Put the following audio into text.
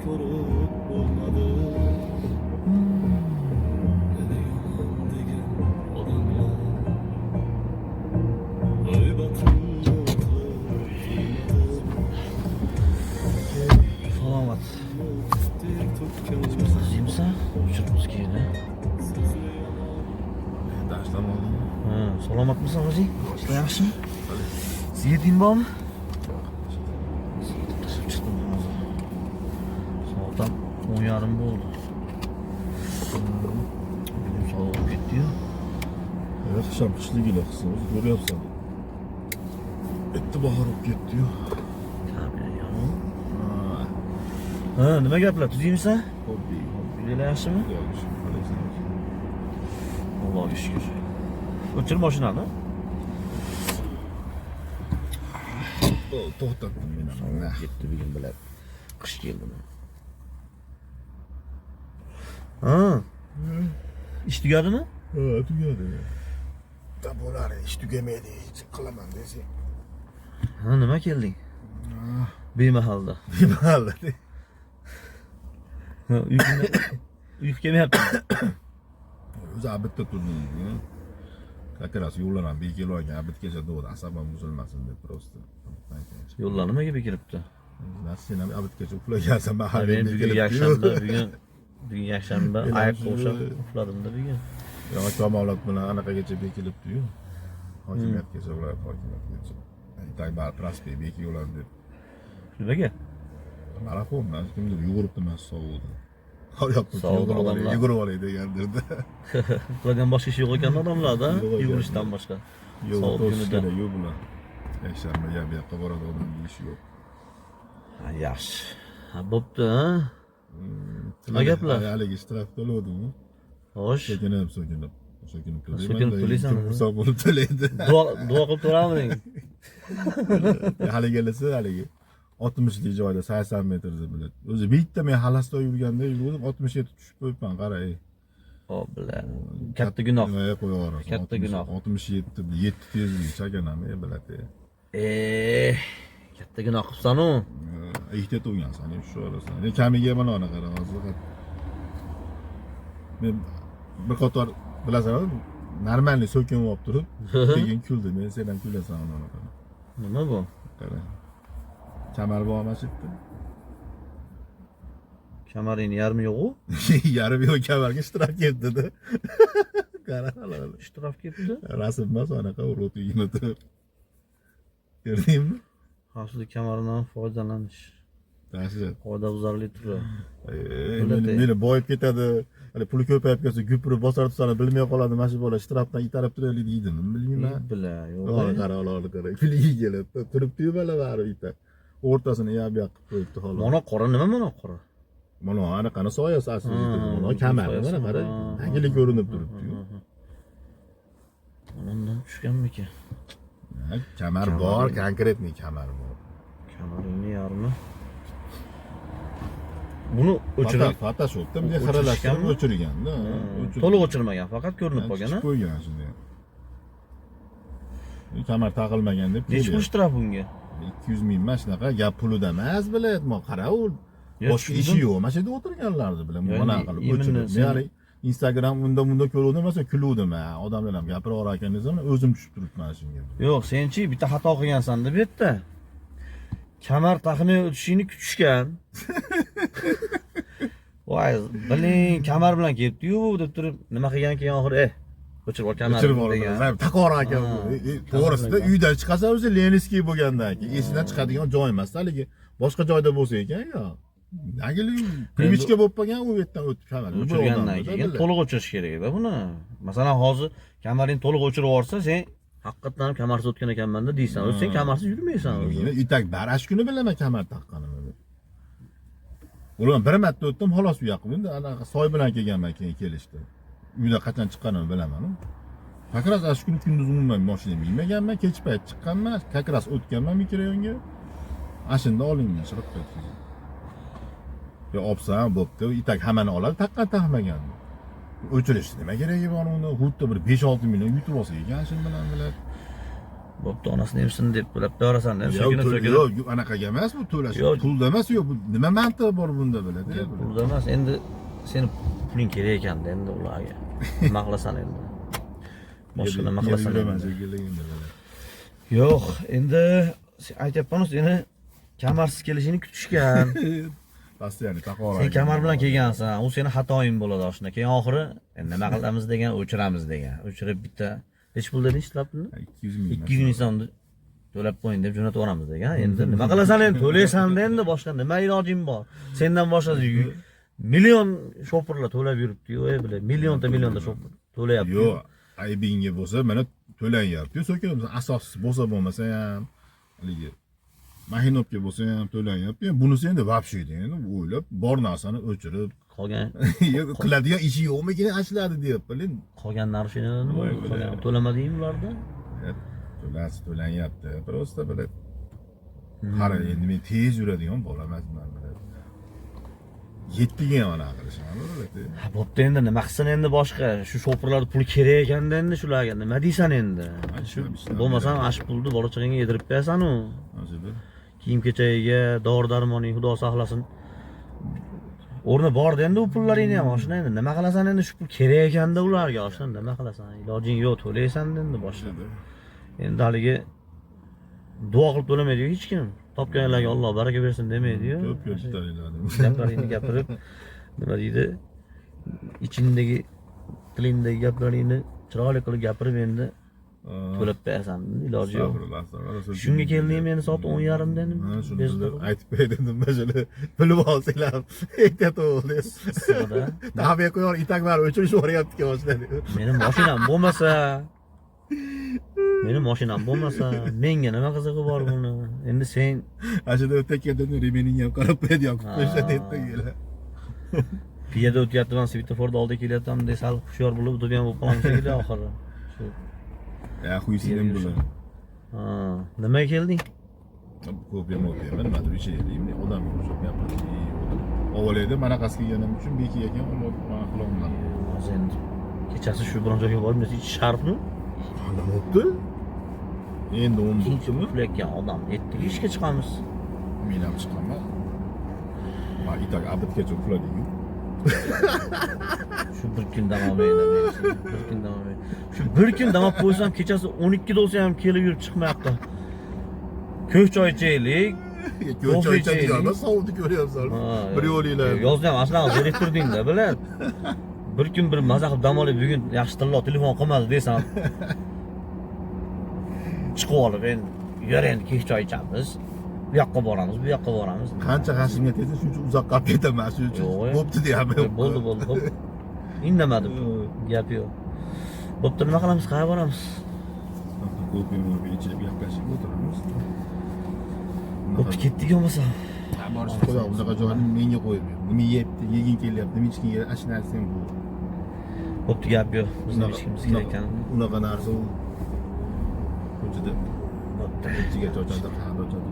Salomat. Qizimsan? Uchirib keldi. Tashlab oldim. Ha, salomatmisan o'zing? Ishlar yaxshimi? Sigareting bormi? Sigaret tashib chiqdim hozir. Soat 10:30 bo'ldi. Bugun sovuq ketdi-yu. Yaxsham qishligina qisimiz ko'ryapsan. Bitta bahor olib ketdi-yu. Ha, nima gaplar? Tuzingmisan? Hobbi. Uylar yaxshimi? Yaxshi. Allohga shukr. O'chir mashinani. To'xtatdim men ham. Ketdi bugun bilan. Qish keldimi? Ha. Ish tugadimi? Ha, tugadi. Da bo'lar, ish tugamaydi, hech qilaman desang. Ha, nima kelding? Bemahalda. Bemalda. Ha, uyga kelmayapti. O'zi abitda turdim. Как раз yo'llar ham bekilib olgan, abitgacha do'd, asabim buzilmasin deb prosta. Yo'llar nimaga bekilibdi? Sen ham abitgacha uxlagansan, mahal Men bugun yakshanba, bugun yakshanba, oyoqqa o'xshab uxladimda bugun. Yo'q, kamolat bilan anaqagacha bekilibdi-yu. Hokimiyatgacha ular hokimiyatgacha. Aytay bar prospekt bekilgan deb. Nimaga? Marafondan kimdir yuguribdi men sovuqda. Qo'ryapti, yugurib olay degandirda. Qilgan boshqa ish yo'q ekan odamlarda, yugurishdan boshqa. Sovuq kunida yo'q bular. Yakshanba bu yoqqa boradi odamning ishi yo'q. Ha, yaxshi. Ha, bo'pti, ha? Nima gaplar? Haligi shtraf to'lovdim. Xo'sh. So'kinib. So'kinib to'laysanmi? Hisob bo'lib to'laydi. Duo qilib to'raming. Haligi 60 lik joyda 80 metr biladi. O'zi bitta men halasda yurganda yurdim 67 tushib qo'yibman, qarang. O bilan. Katta gunoh. Qo'yaverasiz. Katta gunoh. 67 7 tezlik chaganami biladi. Katta gunoh qilsan-u. Ehtiyot bo'lgansan, shu orasan. Men kamiga mana ona qara hozir. Men bir qator bilasanmi, normalniy so'kinib olib turib, keyin kuldi. Men sen ham kulasan ona qara. Nima bu? Qara. Kamar bo'lmasdi. Kamaring yarmi yo'q-ku? Yarim yo'q, kamarga ishtirok ketdi-da. Qara halol. Ishtirok ketdi. Rasm emas, anaqa urut uyini turib. Ko'rdingmi? Xavfsizlik kamaridan foydalanish. Yaxshi. Qoidabuzarlik turi. Meni boyib ketadi. Hali puli ko'payib ketsa, gupirib bosar tutsani bilmay qoladi, mana shu bola ishtirokdan itarib turaylik deydimi? Bilmayman. Yo'q. Qara. Kuliga keladi. Turibdi-yu bola barib itar. O'rtasini yab qilib qo'yibdi xolos. Mana qora nima mana qora? Mana anaqani soyasi aslida. Mana kamar, mana qara. Hangili ko'rinib turibdi-yu. Undan tushganmikan? Kamar bor, konkretniy kamar bor. Kamaringni yarmi. Buni o'chirib, Photoshopda bunday xiralashtirib o'chirgan-da. To'liq o'chirmagan, faqat ko'rinib qolgan-a? Qo'ygan shunday. Kamar taqilmagan deb. Nech pul ishtirab bunga? 200 ming mana shunaqa gap pulida emas, biladi. Men qara u boshqa ishi yo'q. Mana shu yerda o'tirganlarni bilan mana qilib o'chirib. Ya'ni Instagram bunda ko'ruvdim, masalan, kuluvdim. Odamlar ham gapiraverar ekan desam, o'zim tushib turibman shunga. Yo'q, senchi bitta xato qilgansan deb yerda. Kamar taqmay o'tishingni kutishgan. Voy, biling, kamar bilan kelibdi-yu deb turib, nima qilgan keyin oxiri, o'chirib ol kamarni degan. Taqora ekan. To'g'risida uydan chiqasa o'zi Lenskiy bo'lgandan keyin esidan chiqadigan joy emas, haligi boshqa joyda bo'lsa ekan, yo. Nagili primichka bo'lib qolgan u yerdan o'tib kamar. O'chirgandan keyin to'liq o'chirish kerak edi buni. Masalan, hozir kamaring to'liq o'chirib yuborsa, sen haqiqatan ham kamarsiz o'tgan ekanman-da deysan. O'zi sen kamarsiz yurmaysan o'zi. Itak barash kuni bilaman kamar taqqanimni. Ular bir marta o'tdim, xolos u yoqqa. Endi anaqa soy bilan kelganman keyin kelishdi. Uyda qachon chiqqanimni bilaman. Fakras ash kuni kunduz umuman mashina minmaganman, kech payt chiqqanman, fakras o'tganman mikrorayonga. Ashinda olingan shirib ketdi. Yo opsam bo'pti, itak hammani oladi, taqqan taqmagan. O'chirish nima keragi bor uni? Xuddi bir 5-6 million yutib olsa ekan shin bilan biladi. Bo'pti, onasini emsin deb bilib berasan deb so'kinib. Yo'q, anaqaga emas bu to'lash. Pulda emas, yo'q, bu nima mantiqi bor bunda biladi. Pulda emas, endi seni puling kerak ekanda endi ularga. Nima qilasan endi? Boshqa nima qilasan endi? Yo'q, endi aytyapman, seni kamarsiz kelishini kutishgan. Postoyanniy taqolar. Sen kamar bilan kelgansan, u seni xatoing bo'ladi oshna. Keyin oxiri nima qilamiz degan, o'chiramiz degan. O'chirib bitta hech pul deding, ishlab pulni? 200 ming so'm to'lab qo'ying deb jo'natib yuboramiz degan. Endi nima qilasan endi? To'laysan endi boshqa nima ilojing bor? Sendan boshqa million shopirlar to'lab yuribdi-yu, bilay, millionta shopir to'layapti. Yo'q, aybingga bo'lsa, mana to'lanyapti. So'kinib, asossiz bo'lsa bo'lmasa ham, haligi Mahinovga bo'lsa ham to'lanyapti. Bunisi endi vobshe endi o'ylab, bor narsani o'chirib qolgan qiladigan ishi yo'qmikin ashladi deyapman. Qolgan narsalarni qolgan to'lamadingmi ularda? To'lanyapti. Prosta bilib. Qara, endi men tez yuradigan bola emasman. Yettiga ham ana qilishadi. Ha, bo'pti endi nima qilsin endi boshqa? Shu shopirlarda pul kerak ekanda endi shularga nima deysan endi? Shu bo'lmasam ash pulni bola chaqangga yedirib berasan-u. Kiyim kechagiga, dori-darmoning xudo saqlasin. O'rni borda endi u pullaringni ham oshna endi nima qilasan endi shu pul kerak ekanda ularga oshna nima qilasan? Ilojing yo'q, to'laysan endi boshqa. Endi haligi duo qilib to'lamaydi hech kim. Topganlarga Alloh baraka bersin demaydi-yu. Ko'p ko'rsatiladi. Gaplaringni gapirib, nima deydi? Ichingdagi, tilingdagi gaplaringni chiroyli qilib gapirib endi to'lab berasan, iloji yo'q. Shunga keldim men soat 10:30 da endi. Shuni aytib berdim, mana bilib olsanglar, aytadi. Tabiiy qo'yor itaklar o'chirish o'rayapti boshladi. Mening mashinam bo'lmasa, menga nima qizig'i bor buni? Endi sen ashada o'tayotganda remeningni ham qarab qo'yadi, yoqib qo'yishadi deydilar. Piyada o'tyapman, svetoforda oldiga kelyapman, deb sal hushyor bo'lib o'tib ham bo'lib qolamiz edi oxiri. Ya, xuysizim bular. Ha, nimaga kelding? Ko'p ham o'tayman, nimadir ish edim, odam ko'rib gapirdi. Avvalida manaqasi kelganim uchun beki ekan, uni qilolmadim. Sen kechasi shu biron joyga borib, hech sharfmi? Nima bo'ldi? Endi 10 bo'libmi? Uxlayotgan odam, ertaga ishga chiqamiz. Men ham chiqaman. Men itak abidgacha uxladim. Shu bir kun davomaydi, bir kun davomaydi. Shu bir kun damab qo'ysam, kechasi 12 da bo'lsa ham kelib yurib chiqmayapti. Ko'k choy ichaylik. Ko'k choy ichadigan sovuqni ko'ryapsan. Bir yo'linglar. Yozda ham aslan zo'r turding-da, bilad. Bir kun bir maza qilib dam olib, bugun yaxshi tilla telefon qilmadi desam. Chiqib olib endi yur endi kech choy ichamiz. Bu yoqqa boramiz, bu yoqqa boramiz. Qancha g'ashimga tegsa shuncha uzoq qolib ketaman, shuning uchun. Bo'pti deyapman. Bo'ldi. Indamadi. Gap yo'q. Bo'pti, nima qilamiz? Qayerga boramiz? Ko'p ichib gaplashib o'tiramiz. Bo'pti, ketdik bo'lmasa. Borishni qo'yib, bunaqa joyni menga qo'yib ber. Nima yeyapti, yeging kelyapti, nima ichging kelyapti, ashna narsang bu. Bo'pti, gap yo'q. Bizning ishimiz kerak ekan. Unaqa narsa u. Ko'chada. Bo'pti, ichiga cho'chadi, qahva ochadi.